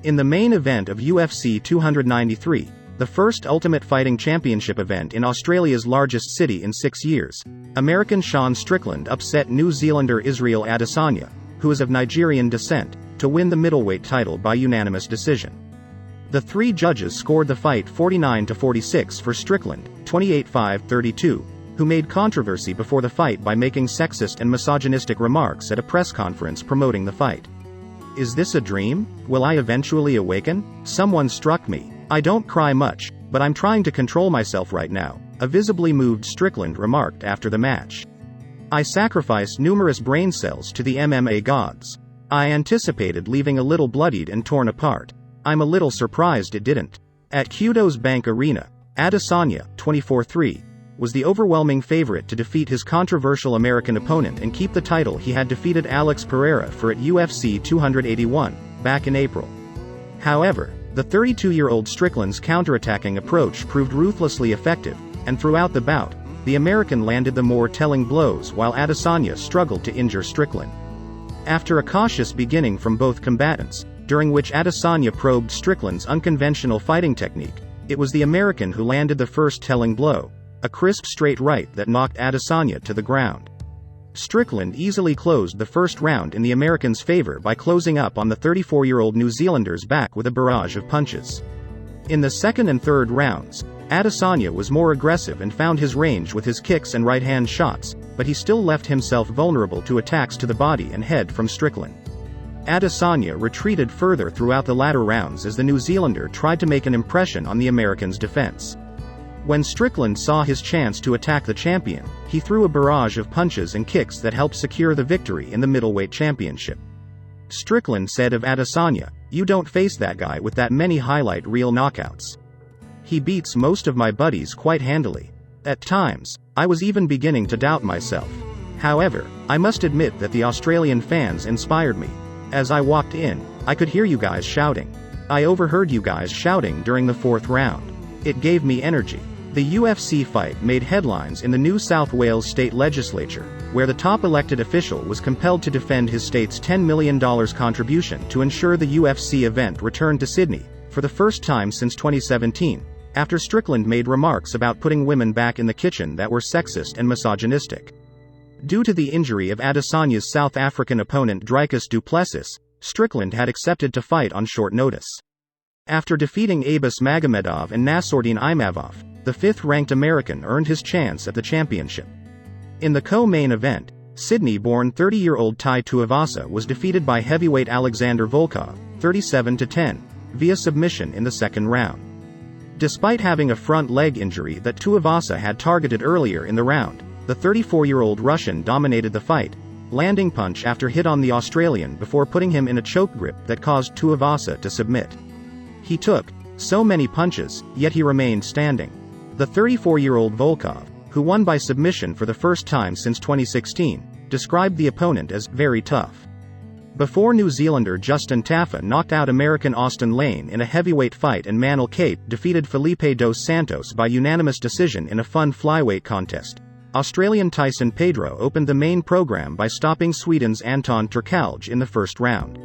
In the main event of UFC 293, the first Ultimate Fighting Championship event in Australia's largest city in 6 years, American Sean Strickland upset New Zealander Israel Adesanya, who is of Nigerian descent, to win the middleweight title by unanimous decision. The three judges scored the fight 49-46 for Strickland, 28-5-32, who made controversy before the fight by making sexist and misogynistic remarks at a press conference promoting the fight. "Is this a dream? Will I eventually awaken? Someone struck me. I don't cry much, but I'm trying to control myself right now," a visibly moved Strickland remarked after the match. "I sacrificed numerous brain cells to the MMA gods. I anticipated leaving a little bloodied and torn apart. I'm a little surprised it didn't." At Quito's Bank Arena, Adesanya, 24-3, was the overwhelming favorite to defeat his controversial American opponent and keep the title he had defeated Alex Pereira for at UFC 281, back in April. However, the 32-year-old Strickland's counterattacking approach proved ruthlessly effective, and throughout the bout, the American landed the more telling blows while Adesanya struggled to injure Strickland. After a cautious beginning from both combatants, during which Adesanya probed Strickland's unconventional fighting technique, it was the American who landed the first telling blow, a crisp straight right that knocked Adesanya to the ground. Strickland easily closed the first round in the American's favor by closing up on the 34-year-old New Zealander's back with a barrage of punches. In the second and third rounds, Adesanya was more aggressive and found his range with his kicks and right-hand shots, but he still left himself vulnerable to attacks to the body and head from Strickland. Adesanya retreated further throughout the latter rounds as the New Zealander tried to make an impression on the American's defense. When Strickland saw his chance to attack the champion, he threw a barrage of punches and kicks that helped secure the victory in the middleweight championship. Strickland said of Adesanya, "You don't face that guy with that many highlight reel knockouts. He beats most of my buddies quite handily. At times, I was even beginning to doubt myself. However, I must admit that the Australian fans inspired me. As I walked in, I could hear you guys shouting. I overheard you guys shouting during the fourth round. It gave me energy." The UFC fight made headlines in the New South Wales state legislature, where the top elected official was compelled to defend his state's $10 million contribution to ensure the UFC event returned to Sydney, for the first time since 2017, after Strickland made remarks about putting women back in the kitchen that were sexist and misogynistic. Due to the injury of Adesanya's South African opponent Dricus du Plessis, Strickland had accepted to fight on short notice. After defeating Abus Magomedov and Nassourdine Imavov, the fifth-ranked American earned his chance at the championship. In the co-main event, Sydney-born 30-year-old Tai Tuivasa was defeated by heavyweight Alexander Volkov, 37-10, via submission in the second round. Despite having a front leg injury that Tuivasa had targeted earlier in the round, the 34-year-old Russian dominated the fight, landing punch after hit on the Australian before putting him in a choke grip that caused Tuivasa to submit. He took so many punches, yet he remained standing. The 34-year-old Volkov, who won by submission for the first time since 2016, described the opponent as very tough. Before New Zealander Justin Tafa knocked out American Austin Lane in a heavyweight fight and Manel Kape defeated Felipe dos Santos by unanimous decision in a fun flyweight contest, Australian Tyson Pedro opened the main program by stopping Sweden's Anton Turkalj in the first round.